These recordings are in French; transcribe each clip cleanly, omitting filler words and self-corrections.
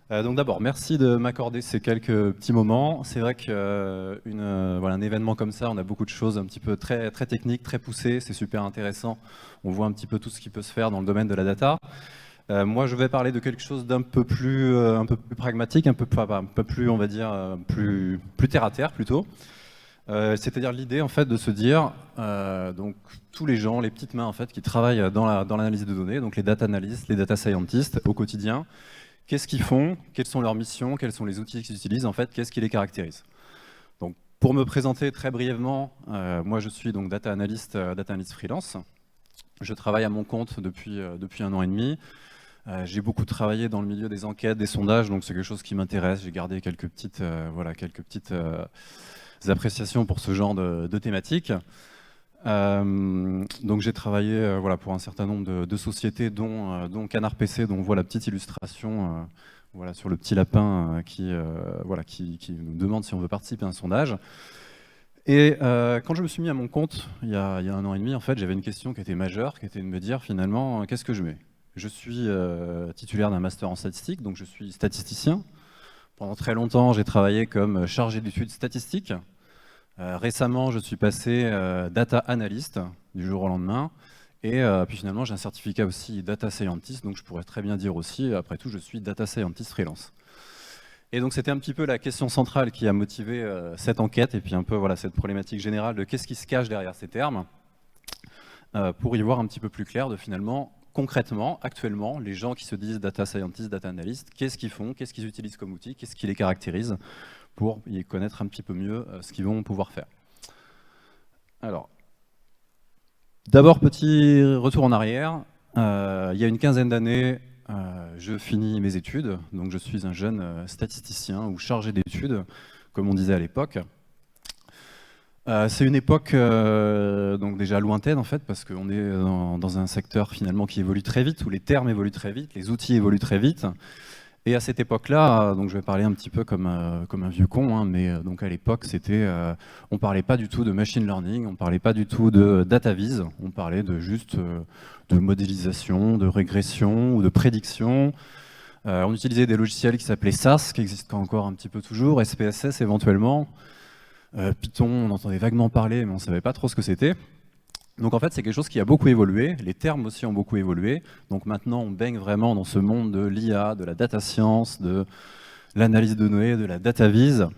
Donc d'abord, merci de m'accorder ces quelques petits moments. C'est vrai voilà, un événement comme ça, on a beaucoup de choses un petit peu très, très techniques, très poussées, c'est super intéressant. On voit un petit peu tout ce qui peut se faire dans le domaine de la data. Moi, je vais parler de quelque chose d'un un peu plus pragmatique, un peu plus, on va dire, plus terre à terre plutôt. C'est-à-dire l'idée en fait de se dire, donc tous les gens, les petites mains en fait qui travaillent dans l'analyse de données, donc les data analysts, les data scientists au quotidien. Qu'est-ce qu'ils font? Quelles sont leurs missions? Quels sont les outils qu'ils utilisent? En fait, qu'est-ce qui les caractérise? Donc, pour me présenter très brièvement, moi je suis donc data analyst freelance. Je travaille à mon compte depuis 1 an et demi. J'ai beaucoup travaillé dans le milieu des enquêtes, des sondages, donc c'est quelque chose qui m'intéresse. J'ai gardé quelques petites appréciations pour ce genre de thématiques. Donc j'ai travaillé voilà, pour un certain nombre de sociétés, dont Canard PC, dont on voit la petite illustration voilà, sur le petit lapin voilà, qui nous demande si on veut participer à un sondage. Et quand je me suis mis à mon compte, il y a 1 an et demi, en fait, j'avais une question qui était majeure, qui était de me dire finalement, qu'est-ce que je mets? Je suis titulaire d'un master en statistique, donc je suis statisticien. Pendant très longtemps, j'ai travaillé comme chargé d'études statistiques. Récemment, je suis passé data analyst du jour au lendemain. Et puis finalement, j'ai un certificat aussi data scientist, donc je pourrais très bien dire aussi, après tout, je suis data scientist freelance. Et donc c'était un petit peu la question centrale qui a motivé cette enquête, et puis un peu voilà, cette problématique générale de qu'est-ce qui se cache derrière ces termes, pour y voir un petit peu plus clair de finalement, concrètement, actuellement, les gens qui se disent data scientist, data analyst, qu'est-ce qu'ils font, qu'est-ce qu'ils utilisent comme outil, qu'est-ce qui les caractérise, pour y connaître un petit peu mieux ce qu'ils vont pouvoir faire. Alors, d'abord, petit retour en arrière. Il y a une quinzaine d'années, je finis mes études, donc je suis un jeune statisticien ou chargé d'études, comme on disait à l'époque. C'est une époque donc déjà lointaine en fait, parce qu'on est dans un secteur finalement qui évolue très vite, où les termes évoluent très vite, les outils évoluent très vite. Et à cette époque-là, donc je vais parler un petit peu comme un vieux con, hein, mais donc à l'époque, on parlait pas du tout de machine learning, on parlait pas du tout de data viz, on parlait juste de modélisation, de régression ou de prédiction. On utilisait des logiciels qui s'appelaient SAS, qui existent encore un petit peu toujours, SPSS éventuellement. Python, on entendait vaguement parler, mais on savait pas trop ce que c'était. Donc en fait, c'est quelque chose qui a beaucoup évolué, les termes aussi ont beaucoup évolué. Donc maintenant, on baigne vraiment dans ce monde de l'IA, de la data science, de l'analyse de données, de la data viz,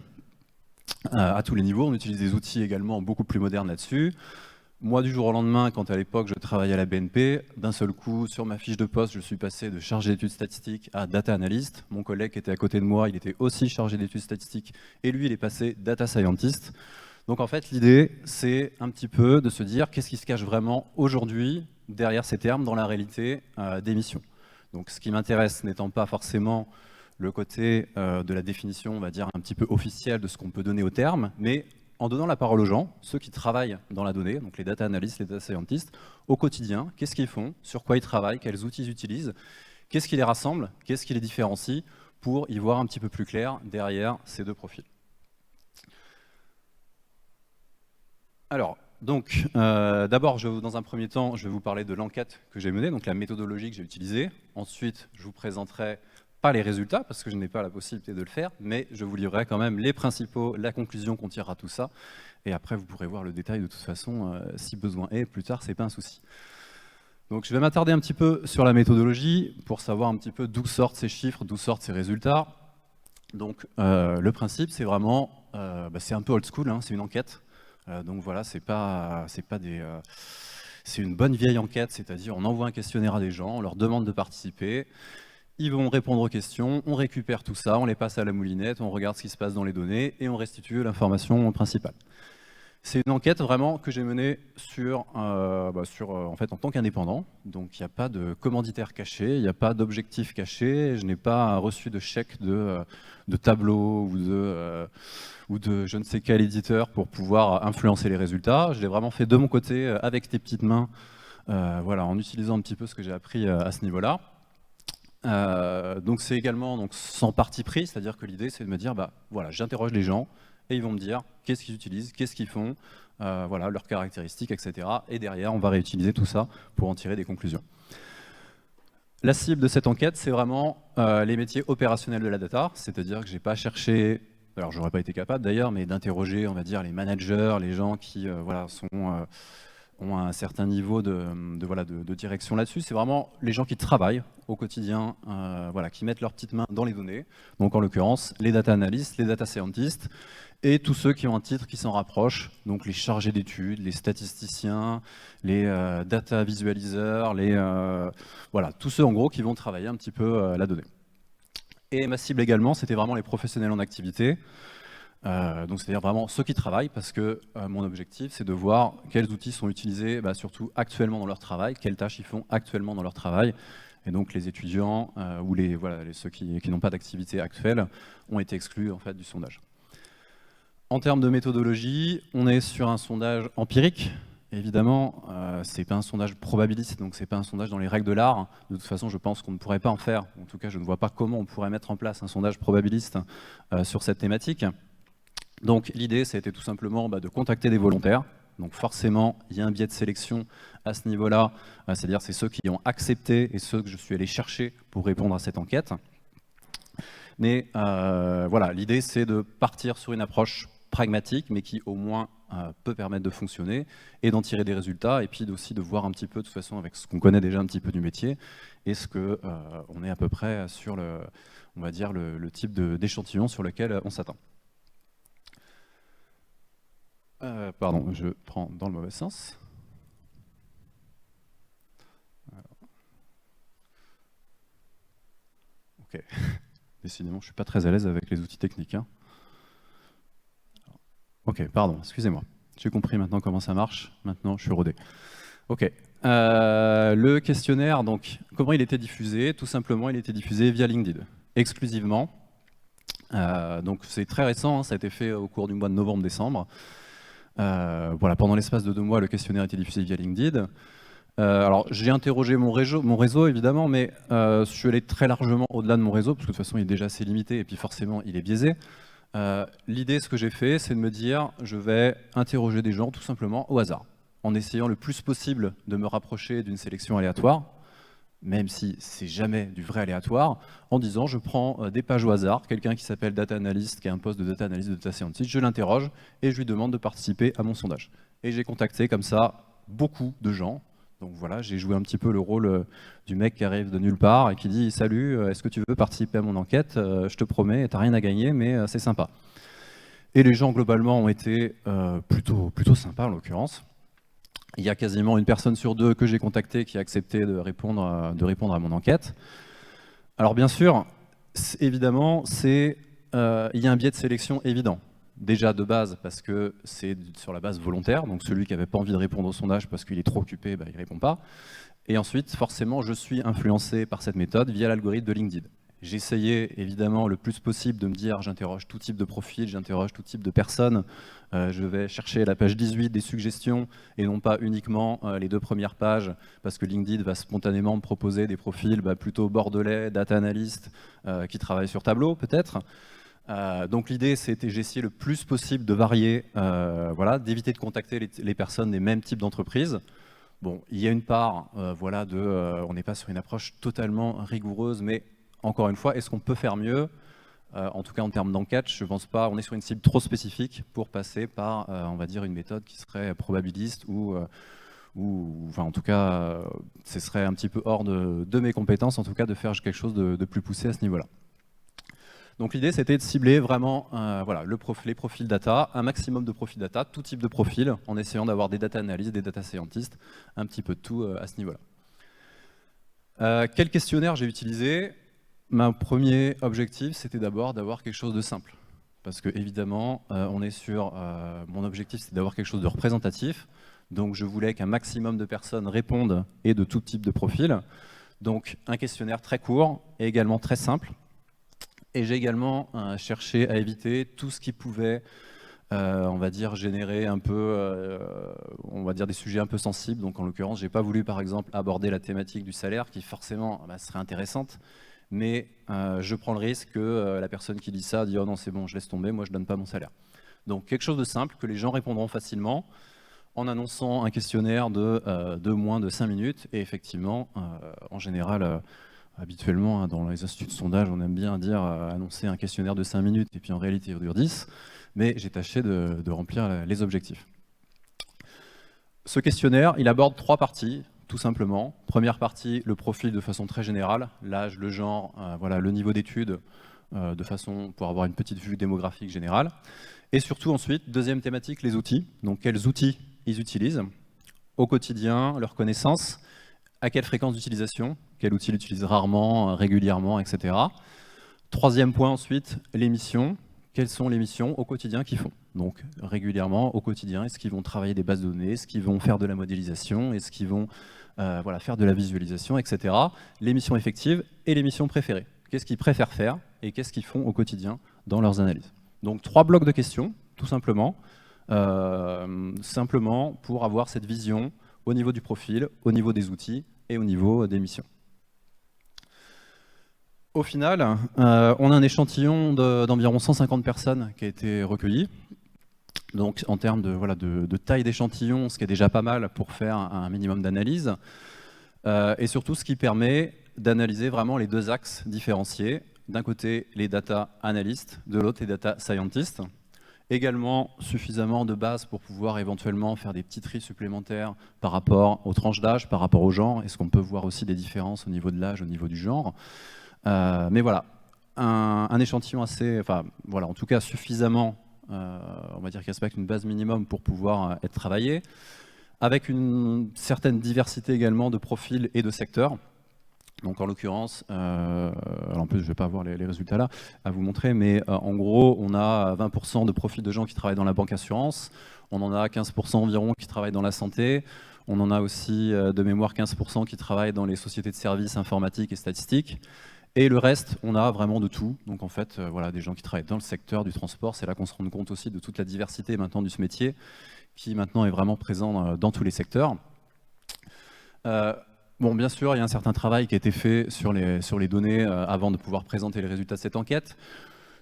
à tous les niveaux. On utilise des outils également beaucoup plus modernes là-dessus. Moi, du jour au lendemain, quand à l'époque je travaillais à la BNP, d'un seul coup, sur ma fiche de poste, je suis passé de chargé d'études statistiques à data analyst. Mon collègue qui était à côté de moi, il était aussi chargé d'études statistiques, et lui, il est passé data scientist. Donc en fait, l'idée, c'est un petit peu de se dire qu'est-ce qui se cache vraiment aujourd'hui derrière ces termes dans la réalité des missions. Donc ce qui m'intéresse n'étant pas forcément le côté de la définition, on va dire, un petit peu officielle de ce qu'on peut donner aux termes, mais en donnant la parole aux gens, ceux qui travaillent dans la donnée, donc les data analysts, les data scientists, au quotidien, qu'est-ce qu'ils font, sur quoi ils travaillent, quels outils ils utilisent, qu'est-ce qui les rassemble, qu'est-ce qui les différencie, pour y voir un petit peu plus clair derrière ces deux profils. Alors, donc, d'abord, dans un premier temps, je vais vous parler de l'enquête que j'ai menée, donc la méthodologie que j'ai utilisée. Ensuite, je vous présenterai pas les résultats, parce que je n'ai pas la possibilité de le faire, mais je vous livrerai quand même les principaux, la conclusion qu'on tirera tout ça. Et après, vous pourrez voir le détail de toute façon, si besoin est, plus tard, c'est pas un souci. Donc, je vais m'attarder un petit peu sur la méthodologie, pour savoir un petit peu d'où sortent ces chiffres, d'où sortent ces résultats. Donc, le principe, c'est vraiment, c'est un peu old school, hein, c'est une enquête. Donc voilà, c'est une bonne vieille enquête, c'est-à-dire on envoie un questionnaire à des gens, on leur demande de participer, ils vont répondre aux questions, on récupère tout ça, on les passe à la moulinette, on regarde ce qui se passe dans les données et on restitue l'information principale. C'est une enquête vraiment que j'ai menée en fait, en tant qu'indépendant, donc il n'y a pas de commanditaire caché, il n'y a pas d'objectif caché, je n'ai pas reçu de chèque de tableau ou de je ne sais quel éditeur pour pouvoir influencer les résultats. Je l'ai vraiment fait de mon côté, avec tes petites mains, voilà, en utilisant un petit peu ce que j'ai appris à ce niveau-là. Donc c'est également donc, sans parti pris, c'est-à-dire que l'idée c'est de me dire, voilà, j'interroge les gens, et ils vont me dire qu'est-ce qu'ils utilisent, qu'est-ce qu'ils font, voilà, leurs caractéristiques, etc. Et derrière, on va réutiliser tout ça pour en tirer des conclusions. La cible de cette enquête, c'est vraiment les métiers opérationnels de la data, c'est-à-dire que j'ai pas cherché, alors j'aurais pas été capable d'ailleurs, mais d'interroger, on va dire, les managers, les gens qui voilà, ont un certain niveau de direction là-dessus. C'est vraiment les gens qui travaillent au quotidien, voilà, qui mettent leurs petites mains dans les données. Donc en l'occurrence, les data analysts, les data scientists, et tous ceux qui ont un titre qui s'en rapproche, donc les chargés d'études, les statisticiens, les data visualiseurs, voilà, tous ceux en gros qui vont travailler un petit peu la donnée. Et ma cible également, c'était vraiment les professionnels en activité, donc c'est-à-dire vraiment ceux qui travaillent, parce que mon objectif, c'est de voir quels outils sont utilisés, surtout actuellement dans leur travail, quelles tâches ils font actuellement dans leur travail. Et donc les étudiants ou ceux qui n'ont pas d'activité actuelle ont été exclus en fait, du sondage. En termes de méthodologie, on est sur un sondage empirique. Évidemment, c'est pas un sondage probabiliste, donc c'est pas un sondage dans les règles de l'art. De toute façon, je pense qu'on ne pourrait pas en faire. En tout cas, je ne vois pas comment on pourrait mettre en place un sondage probabiliste sur cette thématique. Donc l'idée, ça a été tout simplement de contacter des volontaires. Donc forcément, il y a un biais de sélection à ce niveau-là, c'est-à-dire c'est ceux qui ont accepté et ceux que je suis allé chercher pour répondre à cette enquête. Mais voilà, l'idée, c'est de partir sur une approche pragmatique, mais qui au moins peut permettre de fonctionner et d'en tirer des résultats, et puis aussi de voir un petit peu, de toute façon, avec ce qu'on connaît déjà un petit peu du métier, est-ce qu'on est à peu près sur on va dire, le type d'échantillon sur lequel on s'attend. Pardon, je prends dans le mauvais sens. Ok. Décidément, je ne suis pas très à l'aise avec les outils techniques. Hein. Ok, pardon, excusez-moi. J'ai compris maintenant comment ça marche. Maintenant, je suis rodé. Ok. Le questionnaire, donc, comment il était diffusé? Tout simplement, il était diffusé via LinkedIn, exclusivement. Donc, c'est très récent, hein, ça a été fait au cours du mois de novembre-décembre. Voilà, pendant l'espace de 2 mois, le questionnaire a été diffusé via LinkedIn. Alors, j'ai interrogé mon réseau, évidemment, mais je suis allé très largement au-delà de mon réseau, parce que de toute façon, il est déjà assez limité, et puis forcément, il est biaisé. L'idée, ce que j'ai fait, c'est de me dire, je vais interroger des gens tout simplement au hasard, en essayant le plus possible de me rapprocher d'une sélection aléatoire, même si c'est jamais du vrai aléatoire, en disant, je prends des pages au hasard, quelqu'un qui s'appelle Data Analyst, qui a un poste de Data Analyst, de Data Scientist, je l'interroge et je lui demande de participer à mon sondage. Et j'ai contacté comme ça beaucoup de gens. Donc voilà, j'ai joué un petit peu le rôle du mec qui arrive de nulle part et qui dit « Salut, est-ce que tu veux participer à mon enquête? Je te promets, t'as rien à gagner, mais c'est sympa. » Et les gens, globalement, ont été plutôt sympas, en l'occurrence. Il y a quasiment 1 personne sur 2 que j'ai contacté qui a accepté de répondre à mon enquête. Alors bien sûr, évidemment, il y a un biais de sélection évident. Déjà de base parce que c'est sur la base volontaire, donc celui qui n'avait pas envie de répondre au sondage parce qu'il est trop occupé, il ne répond pas. Et ensuite, forcément, je suis influencé par cette méthode via l'algorithme de LinkedIn. J'ai essayé évidemment le plus possible de me dire j'interroge tout type de profil, j'interroge tout type de personnes, je vais chercher à la page 18 des suggestions et non pas uniquement les 2 premières pages parce que LinkedIn va spontanément me proposer des profils plutôt bordelais, data analyst, qui travaillent sur Tableau peut-être. Donc l'idée, c'était j'ai essayé le plus possible de varier, voilà, d'éviter de contacter les personnes des mêmes types d'entreprises. Bon, il y a une part, voilà, on n'est pas sur une approche totalement rigoureuse, mais encore une fois, est-ce qu'on peut faire mieux? En tout cas, en termes d'enquête, je ne pense pas. On est sur une cible trop spécifique pour passer par, on va dire, une méthode qui serait probabiliste ou enfin, en tout cas, ce serait un petit peu hors de mes compétences, en tout cas, de faire quelque chose de plus poussé à ce niveau-là. Donc l'idée, c'était de cibler vraiment voilà, les profils data, un maximum de profils data, tout type de profil, en essayant d'avoir des data analysts, des data scientists, un petit peu de tout à ce niveau-là. Quel questionnaire j'ai utilisé? Mon premier objectif, c'était d'abord d'avoir quelque chose de simple. Parce que évidemment, on est sur... mon objectif, c'est d'avoir quelque chose de représentatif. Donc je voulais qu'un maximum de personnes répondent et de tout type de profil. Donc un questionnaire très court et également très simple. Et j'ai également cherché à éviter tout ce qui pouvait, on va dire, générer un peu, on va dire, des sujets un peu sensibles. Donc en l'occurrence, j'ai pas voulu, par exemple, aborder la thématique du salaire, qui forcément serait intéressante. Mais je prends le risque que la personne qui dit ça dit « Oh non, c'est bon, je laisse tomber, moi je donne pas mon salaire ». Donc quelque chose de simple, que les gens répondront facilement, en annonçant un questionnaire de moins de 5 minutes. Et effectivement, en général, Habituellement, hein, dans les instituts de sondage, on aime bien dire annoncer un questionnaire de 5 minutes, et puis en réalité, il dure 10. Mais j'ai tâché de remplir les objectifs. Ce questionnaire, il aborde 3 parties, tout simplement. Première partie, le profil de façon très générale, l'âge, le genre, voilà, le niveau d'études, de façon pour avoir une petite vue démographique générale. Et surtout ensuite, deuxième thématique, les outils. Donc quels outils ils utilisent au quotidien, leurs connaissances, à quelle fréquence d'utilisation, quel outil ils utilisent rarement, régulièrement, etc. Troisième point ensuite, les missions. Quelles sont les missions au quotidien qu'ils font? Donc régulièrement, au quotidien, est-ce qu'ils vont travailler des bases de données, est-ce qu'ils vont faire de la modélisation, est-ce qu'ils vont voilà, faire de la visualisation, etc. Les missions effectives et les missions préférées. Qu'est-ce qu'ils préfèrent faire et qu'est-ce qu'ils font au quotidien dans leurs analyses. Donc 3 blocs de questions, tout simplement, simplement pour avoir cette vision au niveau du profil, au niveau des outils et au niveau des missions. Au final, on a un échantillon d'environ 150 personnes qui a été recueilli. Donc en termes de taille d'échantillon, ce qui est déjà pas mal pour faire un minimum d'analyse. Et surtout, ce qui permet d'analyser vraiment les 2 axes différenciés. D'un côté, les data analysts, de l'autre, les data scientists. Également, suffisamment de bases pour pouvoir éventuellement faire des petits tris supplémentaires par rapport aux tranches d'âge, par rapport au genre. Est-ce qu'on peut voir aussi des différences au niveau de l'âge, au niveau du genre? Mais voilà, un échantillon assez, enfin voilà, en tout cas suffisamment, on va dire qu'il respecte une base minimum pour pouvoir être travaillé, avec une certaine diversité également de profils et de secteurs. Donc en l'occurrence, alors en plus je ne vais pas avoir les résultats là à vous montrer, mais en gros on a 20% de profils de gens qui travaillent dans la banque assurance, on en a 15% environ qui travaillent dans la santé, on en a aussi de mémoire 15% qui travaillent dans les sociétés de services informatiques et statistiques, et le reste on a vraiment de tout. Donc en fait voilà, des gens qui travaillent dans le secteur du transport, c'est là qu'on se rend compte aussi de toute la diversité maintenant de ce métier qui maintenant est vraiment présent dans tous les secteurs. Bon, bien sûr, il y a un certain travail qui a été fait sur les données avant de pouvoir présenter les résultats de cette enquête.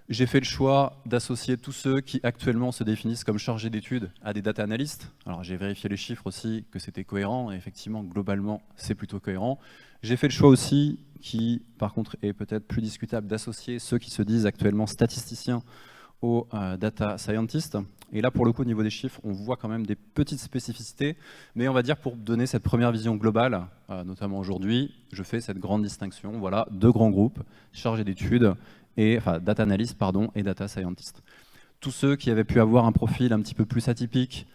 J'ai fait le choix d'associer tous ceux qui actuellement se définissent comme chargés d'études à des data analystes. Alors j'ai vérifié les chiffres aussi, que c'était cohérent, et effectivement, globalement, c'est plutôt cohérent. J'ai fait le choix aussi, qui par contre est peut-être plus discutable, d'associer ceux qui se disent actuellement statisticiens aux data scientists. Et là, pour le coup, au niveau des chiffres, on voit quand même des petites spécificités, mais on va dire pour donner cette première vision globale, notamment aujourd'hui, je fais cette grande distinction, voilà, 2 grands groupes, chargés d'études, enfin data analyst pardon, et data scientist. Tous ceux qui avaient pu avoir un profil un petit peu plus atypique,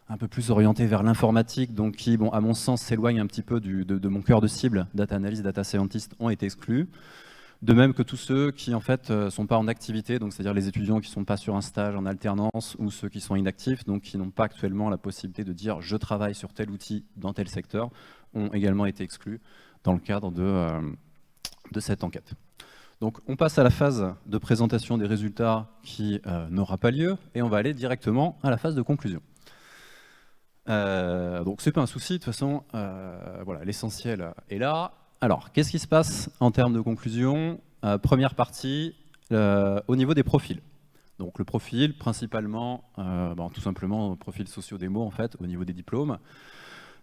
un peu plus orienté vers l'informatique, donc qui, bon, à mon sens, s'éloignent un petit peu de mon cœur de cible, data analyst, data scientist, ont été exclus. De même que tous ceux qui en fait sont pas en activité, donc c'est-à-dire les étudiants qui sont pas sur un stage en alternance ou ceux qui sont inactifs, donc qui n'ont pas actuellement la possibilité de dire je travaille sur tel outil dans tel secteur, ont également été exclus dans le cadre de cette enquête. Donc on passe à la phase de présentation des résultats qui n'aura pas lieu et on va aller directement à la phase de conclusion. Donc c'est pas un souci, de toute façon, voilà, l'essentiel est là. Alors, qu'est-ce qui se passe en termes de conclusion? Première partie, au niveau des profils. Donc le profil, principalement, tout simplement, profil socio-démo, en fait, au niveau des diplômes.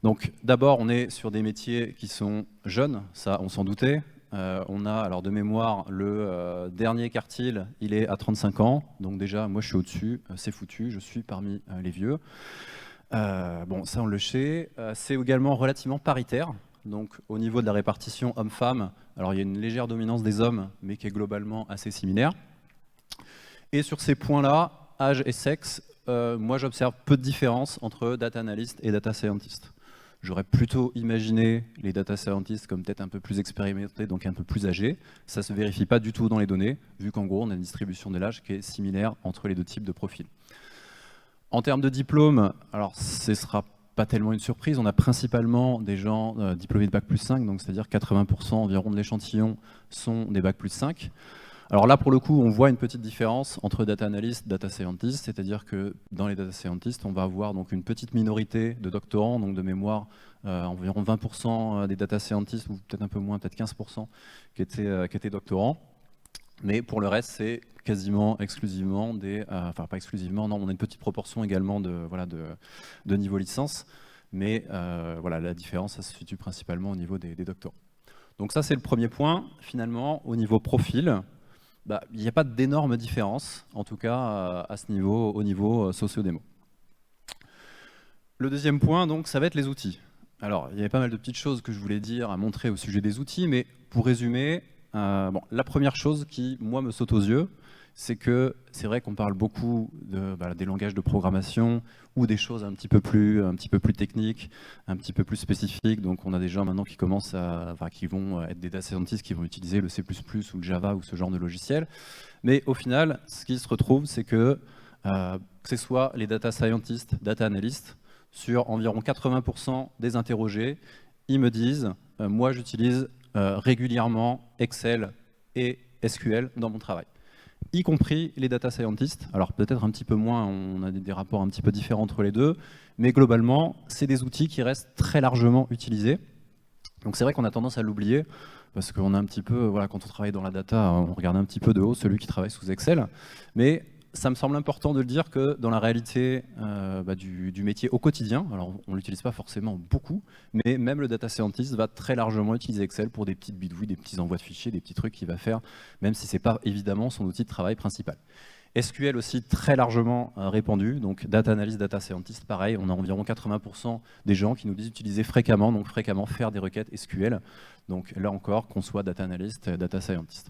Donc d'abord, on est sur des métiers qui sont jeunes, ça, on s'en doutait. On a, alors de mémoire, le dernier quartile, il est à 35 ans. Donc déjà, moi, je suis au-dessus, c'est foutu, je suis parmi les vieux. Bon, ça, on le sait. C'est également relativement paritaire. Donc au niveau de la répartition homme-femme, alors il y a une légère dominance des hommes, mais qui est globalement assez similaire. Et sur ces points-là, âge et sexe, moi j'observe peu de différence entre data analyst et data scientist. J'aurais plutôt imaginé les data scientists comme peut-être un peu plus expérimentés, donc un peu plus âgés. Ça ne se vérifie pas du tout dans les données, vu qu'en gros on a une distribution de l'âge qui est similaire entre les 2 types de profils. En termes de diplôme, alors ce sera pas tellement une surprise, on a principalement des gens diplômés de Bac+5, donc c'est-à-dire 80% environ de l'échantillon sont des Bac+5. Alors là, pour le coup, on voit une petite différence entre data analyst et data scientist, c'est-à-dire que dans les data scientists, on va avoir donc une petite minorité de doctorants, donc de mémoire, environ 20% des data scientists, ou peut-être un peu moins, peut-être 15% qui étaient doctorants. Mais pour le reste, c'est quasiment exclusivement des... enfin, pas exclusivement, non, on a une petite proportion également de niveau licence, mais voilà, la différence, ça se situe principalement au niveau des doctorants. Donc ça, c'est le premier point. Finalement, au niveau profil, il n'y a pas d'énorme différence, en tout cas à ce niveau, au niveau socio-démo. Le deuxième point, donc, ça va être les outils. Alors, il y avait pas mal de petites choses que je voulais dire à montrer au sujet des outils, mais pour résumer, la première chose qui, moi, me saute aux yeux, c'est que c'est vrai qu'on parle beaucoup des langages de programmation ou des choses un petit peu plus techniques, un petit peu plus spécifiques. Donc, on a des gens maintenant qui commencent qui vont être des data scientists qui vont utiliser le C++ ou le Java ou ce genre de logiciel. Mais au final, ce qui se retrouve, c'est que ce soit les data scientists, data analysts, sur environ 80% des interrogés, ils me disent moi j'utilise régulièrement Excel et SQL dans mon travail, y compris les data scientists. Alors peut-être un petit peu moins, on a des rapports un petit peu différents entre les deux, mais globalement, c'est des outils qui restent très largement utilisés. Donc c'est vrai qu'on a tendance à l'oublier, parce qu'on a un petit peu, quand on travaille dans la data, on regarde un petit peu de haut celui qui travaille sous Excel, mais ça me semble important de le dire que dans la réalité du métier au quotidien, alors on ne l'utilise pas forcément beaucoup, mais même le data scientist va très largement utiliser Excel pour des petites bidouilles, des petits envois de fichiers, des petits trucs qu'il va faire, même si ce n'est pas évidemment son outil de travail principal. SQL aussi très largement répandu, donc data analyst, data scientist, pareil, on a environ 80% des gens qui nous disent utiliser fréquemment, donc fréquemment faire des requêtes SQL, donc là encore qu'on soit data analyst, data scientist.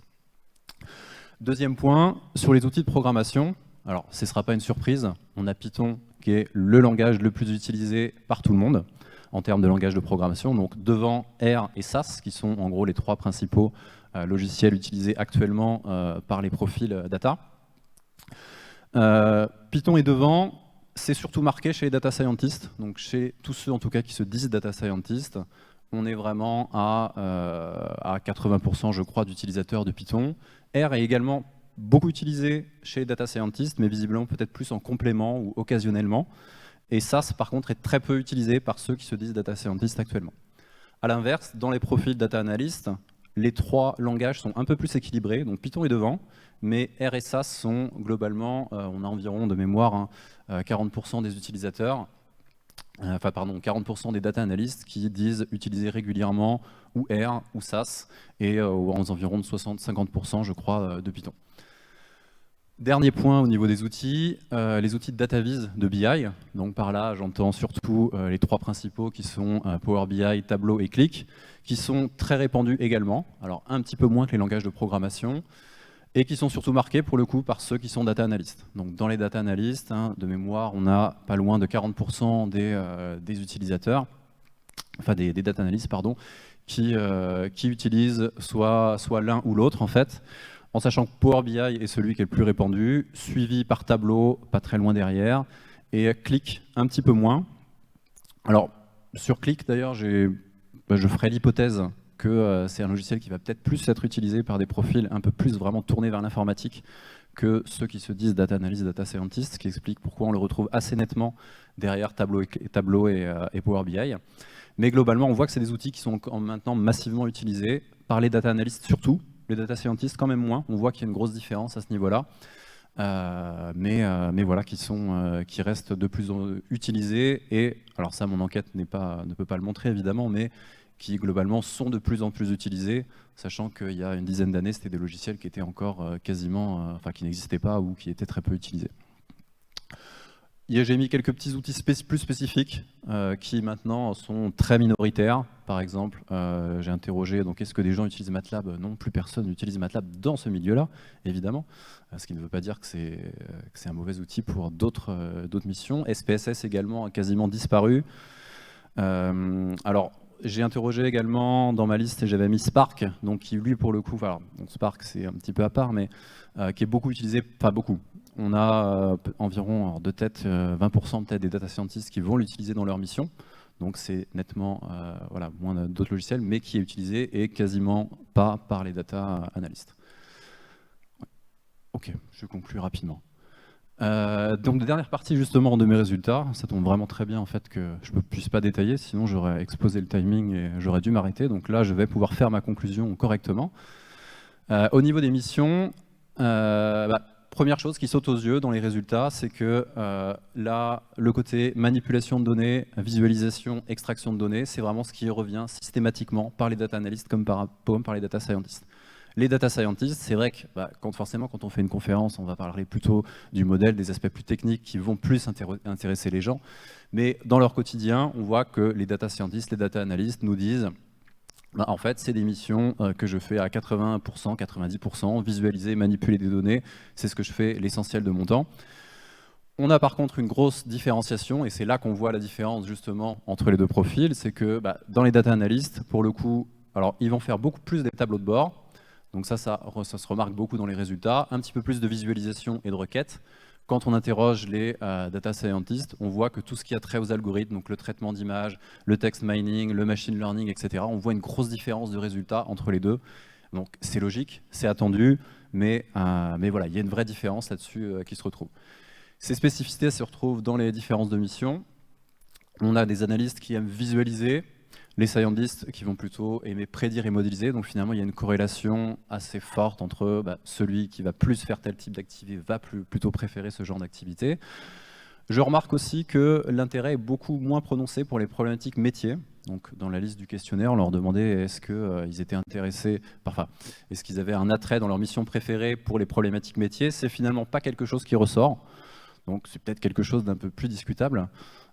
Deuxième point, sur les outils de programmation, alors ce ne sera pas une surprise, on a Python qui est le langage le plus utilisé par tout le monde en termes de langage de programmation, donc devant R et SAS, qui sont en gros les trois principaux logiciels utilisés actuellement par les profils data. Python est devant, c'est surtout marqué chez les data scientists, donc chez tous ceux en tout cas qui se disent data scientists, on est vraiment à 80% je crois d'utilisateurs de Python. R est également beaucoup utilisé chez les data scientists, mais visiblement peut-être plus en complément ou occasionnellement. Et SAS par contre est très peu utilisé par ceux qui se disent data scientists actuellement. A l'inverse, dans les profils data analyst, les trois langages sont un peu plus équilibrés, donc Python est devant, mais R et SAS sont globalement, on a environ de mémoire 40% des utilisateurs, 40% des data analysts qui disent utiliser régulièrement ou R ou SAS, et aux environs de 60-50% je crois de Python. Dernier point au niveau des outils, les outils de DataVis de BI. Donc par là, j'entends surtout les trois principaux qui sont Power BI, Tableau et Qlik, qui sont très répandus également. Alors un petit peu moins que les langages de programmation, et qui sont surtout marqués pour le coup par ceux qui sont data analystes. Donc dans les data analystes, de mémoire, on a pas loin de 40% des utilisateurs, enfin des data analystes, pardon, qui utilisent soit l'un ou l'autre en fait, en sachant que Power BI est celui qui est le plus répandu, suivi par Tableau, pas très loin derrière, et Qlik un petit peu moins. Alors sur Qlik d'ailleurs, je ferai l'hypothèse que c'est un logiciel qui va peut-être plus être utilisé par des profils un peu plus vraiment tournés vers l'informatique que ceux qui se disent data analyst, data scientist, ce qui explique pourquoi on le retrouve assez nettement derrière Tableau et Power BI. Mais globalement, on voit que c'est des outils qui sont maintenant massivement utilisés par les data analysts surtout, les data scientists quand même moins. On voit qu'il y a une grosse différence à ce niveau-là, mais voilà, qui restent de plus en plus utilisés. Et alors ça, mon enquête ne peut pas le montrer évidemment, mais qui globalement sont de plus en plus utilisés, sachant qu'il y a une dizaine d'années, c'était des logiciels qui étaient encore quasiment, qui n'existaient pas ou qui étaient très peu utilisés. J'ai mis quelques petits outils plus spécifiques qui maintenant sont très minoritaires. Par exemple, j'ai interrogé, donc est-ce que des gens utilisent MATLAB? Non, plus personne n'utilise MATLAB dans ce milieu-là, évidemment, ce qui ne veut pas dire que c'est un mauvais outil pour d'autres missions. SPSS également a quasiment disparu. Alors, j'ai interrogé également dans ma liste, et j'avais mis Spark, donc qui lui pour le coup, Spark c'est un petit peu à part, mais qui est beaucoup utilisé, pas beaucoup. On a environ de tête 20% peut-être des data scientists qui vont l'utiliser dans leur mission, donc c'est nettement moins d'autres logiciels, mais qui est utilisé et quasiment pas par les data analystes. Ok, je conclue rapidement. Donc la dernière partie justement de mes résultats, ça tombe vraiment très bien en fait que je ne puisse pas détailler, sinon j'aurais exposé le timing et j'aurais dû m'arrêter, donc là je vais pouvoir faire ma conclusion correctement. Au niveau des missions, Première chose qui saute aux yeux dans les résultats, c'est que là, le côté manipulation de données, visualisation, extraction de données, c'est vraiment ce qui revient systématiquement par les data analysts comme par les data scientists. Les data scientists, c'est vrai que forcément, quand on fait une conférence, on va parler plutôt du modèle, des aspects plus techniques qui vont plus intéresser les gens. Mais dans leur quotidien, on voit que les data scientists, les data analysts nous disent en fait, c'est des missions que je fais à 80%, 90%, visualiser, manipuler des données, c'est ce que je fais l'essentiel de mon temps. On a par contre une grosse différenciation, et c'est là qu'on voit la différence justement entre les deux profils, c'est que dans les data analysts, pour le coup, alors ils vont faire beaucoup plus des tableaux de bord, donc ça se remarque beaucoup dans les résultats, un petit peu plus de visualisation et de requêtes. Quand on interroge les data scientists, on voit que tout ce qui a trait aux algorithmes, donc le traitement d'images, le text mining, le machine learning, etc., on voit une grosse différence de résultats entre les deux. Donc c'est logique, c'est attendu, mais voilà, il y a une vraie différence là-dessus qui se retrouve. Ces spécificités se retrouvent dans les différences de mission. On a des analystes qui aiment visualiser, les scientists qui vont plutôt aimer prédire et modéliser. Donc finalement, il y a une corrélation assez forte entre celui qui va plus faire tel type d'activité va plutôt préférer ce genre d'activité. Je remarque aussi que l'intérêt est beaucoup moins prononcé pour les problématiques métiers. Donc dans la liste du questionnaire, on leur demandait est-ce qu'ils étaient intéressés, est-ce qu'ils avaient un attrait dans leur mission préférée pour les problématiques métiers. C'est finalement pas quelque chose qui ressort. Donc c'est peut-être quelque chose d'un peu plus discutable.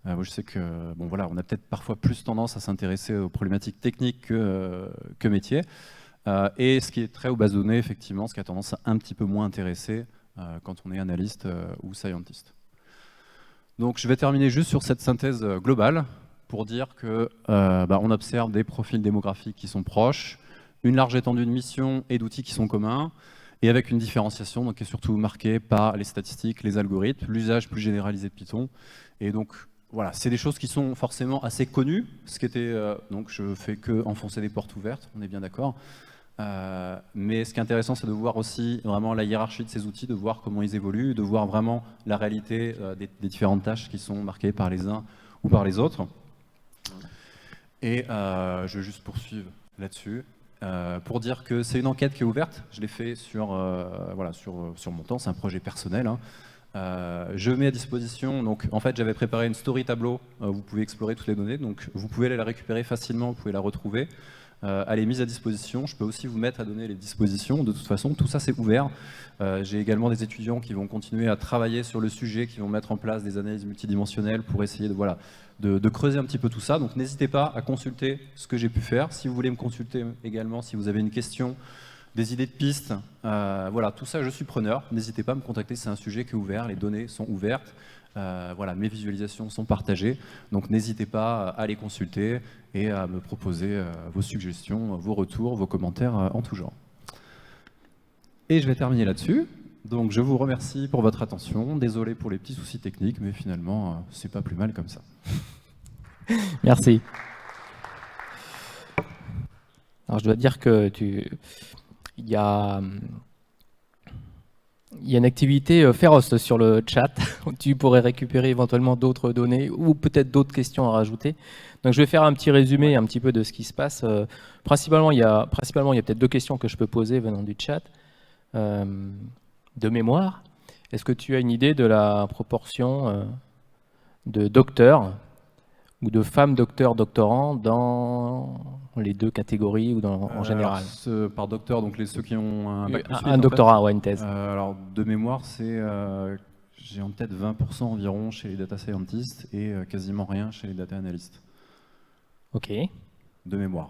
Je sais que on a peut-être parfois plus tendance à s'intéresser aux problématiques techniques que métiers. Et ce qui est très aux bases de données, effectivement, ce qui a tendance à un petit peu moins intéresser quand on est analyste ou scientist. Donc je vais terminer juste sur cette synthèse globale pour dire que on observe des profils démographiques qui sont proches, une large étendue de missions et d'outils qui sont communs, et avec une différenciation qui est surtout marquée par les statistiques, les algorithmes, l'usage plus généralisé de Python. Et donc voilà, c'est des choses qui sont forcément assez connues, ce qui était, donc je fais que enfoncer des portes ouvertes, on est bien d'accord. Mais ce qui est intéressant, c'est de voir aussi vraiment la hiérarchie de ces outils, de voir comment ils évoluent, de voir vraiment la réalité des différentes tâches qui sont marquées par les uns ou par les autres. Et je vais juste poursuivre là-dessus. Pour dire que c'est une enquête qui est ouverte, je l'ai fait sur mon temps, c'est un projet personnel. Je mets à disposition, donc en fait j'avais préparé une story tableau, vous pouvez explorer toutes les données, donc vous pouvez aller la récupérer facilement, vous pouvez la retrouver. Elle est mise à disposition, je peux aussi vous mettre à donner les dispositions, de toute façon tout ça c'est ouvert. J'ai également des étudiants qui vont continuer à travailler sur le sujet, qui vont mettre en place des analyses multidimensionnelles pour essayer de creuser un petit peu tout ça, donc n'hésitez pas à consulter ce que j'ai pu faire. Si vous voulez me consulter également, si vous avez une question, des idées de pistes, tout ça je suis preneur, n'hésitez pas à me contacter, c'est un sujet qui est ouvert, les données sont ouvertes, mes visualisations sont partagées, donc n'hésitez pas à les consulter et à me proposer vos suggestions, vos retours, vos commentaires en tout genre. Et je vais terminer là-dessus, donc je vous remercie pour votre attention, désolé pour les petits soucis techniques, mais finalement c'est pas plus mal comme ça. Merci. Alors je dois dire que il y a une activité féroce sur le chat. Tu pourrais récupérer éventuellement d'autres données ou peut-être d'autres questions à rajouter. Donc je vais faire un petit résumé un petit peu de ce qui se passe. Principalement, il y a peut-être deux questions que je peux poser venant du chat. De mémoire, est-ce que tu as une idée de la proportion de docteurs ou de femmes docteurs doctorants dans les deux catégories ou en général? Par docteur, donc ceux qui ont un bac plus 8, un doctorat, ouais, une thèse. Alors de mémoire, j'ai en tête 20% environ chez les data scientists et quasiment rien chez les data analysts. Ok. De mémoire.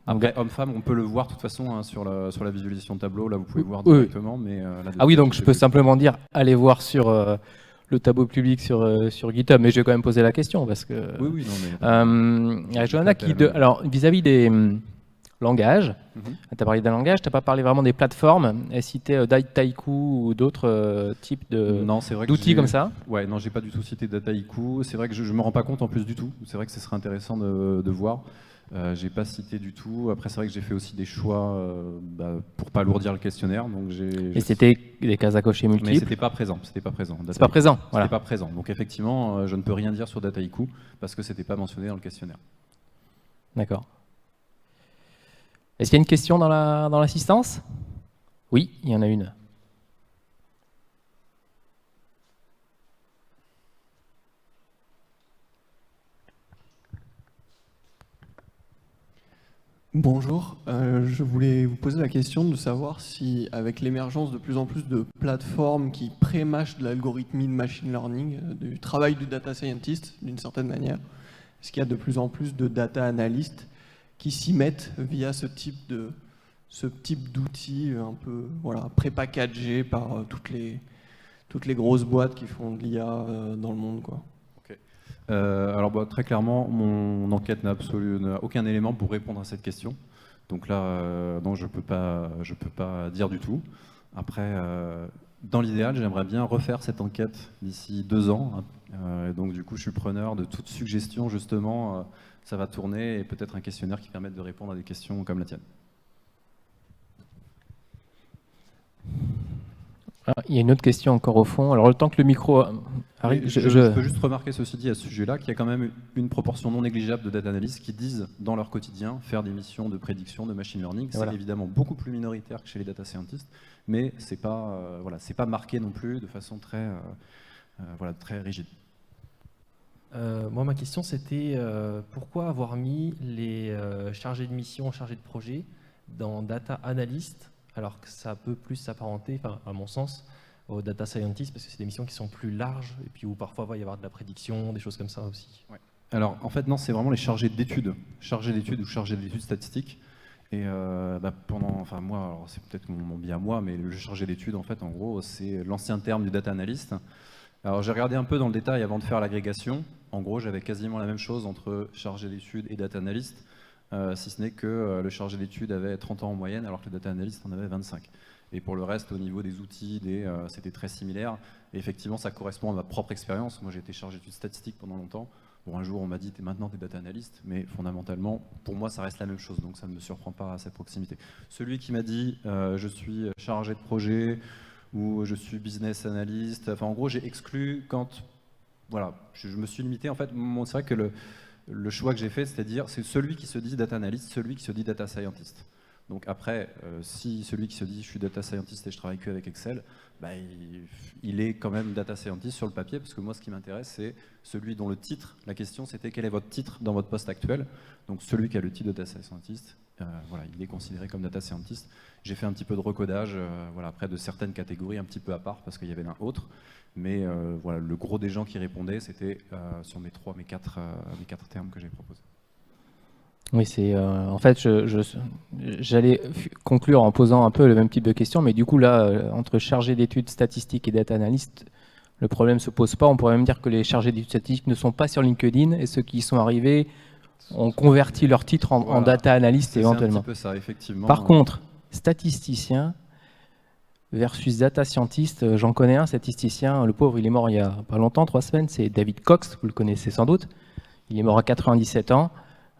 Après, homme-femme, on peut le voir de toute façon sur la visualisation de tableau, là vous pouvez voir directement. Mais, donc je peux simplement dire, allez voir sur le tableau public sur GitHub, mais je vais quand même poser la question parce que... Oui, non mais... il y a Johanna qui... Alors, vis-à-vis des langages, tu as parlé d'un langage, tu n'as pas parlé vraiment des plateformes, elle citait Dataiku ou d'autres types d'outils comme ça? Ouais, non, j'ai pas du tout cité Dataiku, c'est vrai que je me rends pas compte en plus du tout, c'est vrai que ce serait intéressant de voir. J'ai pas cité du tout. Après, c'est vrai que j'ai fait aussi des choix pour pas alourdir le questionnaire. Donc et c'était des cases à cocher multiples. Mais c'était pas présent. C'était pas présent. C'est pas présent. Voilà. C'était pas présent. Donc effectivement, je ne peux rien dire sur Dataiku parce que c'était pas mentionné dans le questionnaire. D'accord. Est-ce qu'il y a une question dans l'assistance? Oui, il y en a une. Bonjour, je voulais vous poser la question de savoir si, avec l'émergence de plus en plus de plateformes qui pré-mâchent de l'algorithmie de machine learning, du travail du data scientist d'une certaine manière, est-ce qu'il y a de plus en plus de data analystes qui s'y mettent via ce type d'outils un peu voilà, pré-packagés par toutes les grosses boîtes qui font de l'IA dans le monde, quoi. Alors très clairement, mon enquête n'a aucun élément pour répondre à cette question. Donc là, non, je peux pas dire du tout. Après, dans l'idéal, j'aimerais bien refaire cette enquête d'ici 2 ans. Et donc du coup, je suis preneur de toute suggestion, justement. Ça va tourner et peut-être un questionnaire qui permette de répondre à des questions comme la tienne. Ah, il y a une autre question encore au fond. Alors, le temps que le micro arrive, je peux juste remarquer, ceci dit, à ce sujet-là, qu'il y a quand même une proportion non négligeable de data analysts qui disent, dans leur quotidien, faire des missions de prédiction, de machine learning. C'est voilà. évidemment beaucoup plus minoritaire que chez les data scientists, mais c'est pas, c'est pas marqué non plus de façon très rigide. Moi, ma question, c'était pourquoi avoir mis les chargés de mission, chargés de projet dans data analyst, alors que ça peut plus s'apparenter, à mon sens, aux data scientists, parce que c'est des missions qui sont plus larges, et puis où parfois il va y avoir de la prédiction, des choses comme ça aussi. Ouais. Alors, en fait, non, c'est vraiment les chargés d'études ou chargés d'études statistiques. Et moi, alors c'est peut-être mon biais à moi, mais le chargé d'études, en fait, en gros, c'est l'ancien terme du data analyst. Alors, j'ai regardé un peu dans le détail avant de faire l'agrégation. En gros, j'avais quasiment la même chose entre chargé d'études et data analyst. Si ce n'est que le chargé d'études avait 30 ans en moyenne, alors que le data analyst en avait 25. Et pour le reste, au niveau des outils, c'était très similaire. Et effectivement, ça correspond à ma propre expérience. Moi, j'ai été chargé d'études statistiques pendant longtemps. Bon, un jour, on m'a dit, maintenant, tu es data analyst. Mais fondamentalement, pour moi, ça reste la même chose. Donc, ça ne me surprend pas à cette proximité. Celui qui m'a dit, je suis chargé de projet ou je suis business analyst. Enfin, en gros, j'ai exclu quand... Voilà, je me suis limité. En fait, c'est vrai que le choix que j'ai fait, c'est-à-dire, c'est celui qui se dit data analyst, celui qui se dit data scientist. Donc après, si celui qui se dit je suis data scientist et je travaille que avec Excel, il est quand même data scientist sur le papier, parce que moi ce qui m'intéresse c'est celui dont le titre, la question c'était quel est votre titre dans votre poste actuel. Donc celui qui a le titre de data scientist, il est considéré comme data scientist. J'ai fait un petit peu de recodage après de certaines catégories un petit peu à part, parce qu'il y avait l'un autre. Mais le gros des gens qui répondaient, c'était sur mes quatre termes que j'ai proposés. Oui, c'est en fait, j'allais conclure en posant un peu le même type de question, mais du coup là, entre chargé d'études statistiques et data analyst, le problème ne se pose pas. On pourrait même dire que les chargés d'études statistiques ne sont pas sur LinkedIn, et ceux qui y sont arrivés ont converti leur titre en data analyst éventuellement. C'est un petit peu ça, effectivement. Par contre, statisticien versus data scientist, j'en connais un statisticien, le pauvre, il est mort il y a pas longtemps, 3 semaines, c'est David Cox, vous le connaissez sans doute. Il est mort à 97 ans.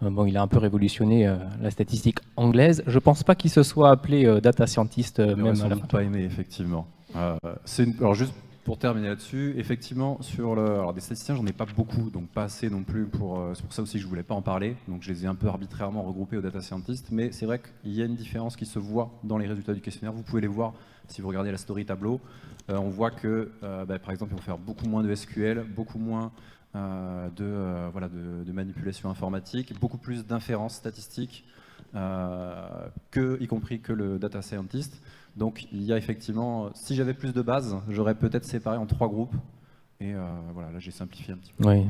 Bon, il a un peu révolutionné la statistique anglaise. Je ne pense pas qu'il se soit appelé data scientist même à la fin. Pas aimé, effectivement. Alors juste pour terminer là-dessus, effectivement, alors des statisticiens, j'en ai pas beaucoup, donc pas assez non plus. C'est pour ça aussi que je voulais pas en parler. Donc je les ai un peu arbitrairement regroupés aux data scientists. Mais c'est vrai qu'il y a une différence qui se voit dans les résultats du questionnaire. Vous pouvez les voir si vous regardez la story tableau. On voit que, par exemple, ils vont faire beaucoup moins de SQL, beaucoup moins de manipulation informatique, beaucoup plus d'inférences statistiques, y compris que le data scientist. Donc il y a effectivement, si j'avais plus de bases, j'aurais peut-être séparé en 3 groupes. Et là j'ai simplifié un petit peu. Oui.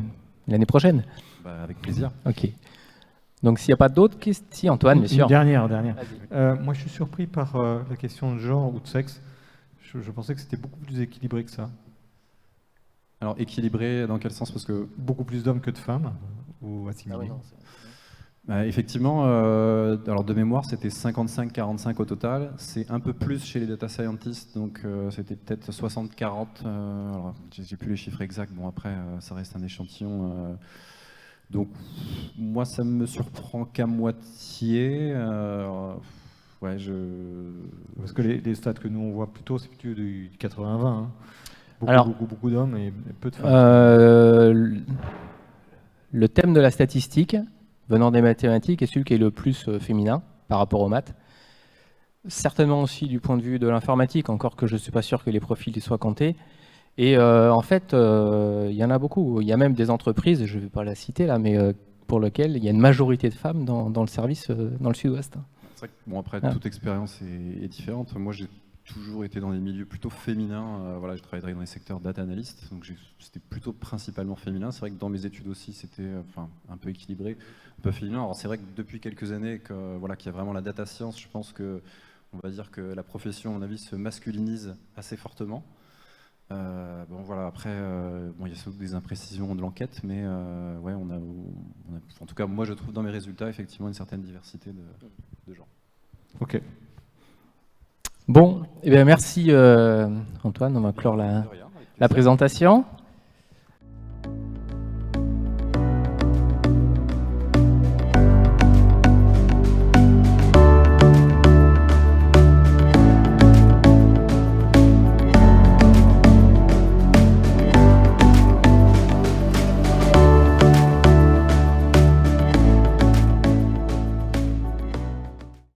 L'année prochaine avec plaisir. Ok. Donc s'il n'y a pas d'autres questions, si Antoine, bien sûr. Une dernière. Moi je suis surpris par la question de genre ou de sexe. Je pensais que c'était beaucoup plus équilibré que ça. Alors équilibré dans quel sens? Parce que beaucoup plus d'hommes que de femmes, ou assimilés. Effectivement, alors de mémoire c'était 55-45 au total. C'est un peu plus chez les data scientists, donc c'était peut-être 60-40. Alors j'ai plus les chiffres exacts, bon après ça reste un échantillon. Donc moi ça me surprend qu'à moitié. Parce que les stats que nous on voit plutôt, c'est plutôt du 80-20. Hein. Beaucoup d'hommes et peu de femmes. Le thème de la statistique, venant des mathématiques, est celui qui est le plus féminin par rapport aux maths. Certainement aussi du point de vue de l'informatique, encore que je ne suis pas sûr que les profils y soient comptés. Et en fait, il y en a beaucoup. Il y a même des entreprises, je ne vais pas la citer là, mais pour lequel il y a une majorité de femmes dans le service dans le Sud-Ouest. C'est vrai que, bon, après, toute expérience est différente. Moi, j'ai toujours été dans des milieux plutôt féminins. Voilà, je travaillais dans les secteurs data analyst, donc c'était plutôt principalement féminin. C'est vrai que dans mes études aussi, c'était un peu équilibré, un peu féminin. Alors c'est vrai que depuis quelques années qu'il y a vraiment la data science, je pense que on va dire que la profession, à mon avis, se masculinise assez fortement. Après, il y a sans doute des imprécisions de l'enquête, mais en tout cas, moi, je trouve dans mes résultats effectivement une certaine diversité de genre. Ok. Bon, merci Antoine, on va clore la présentation.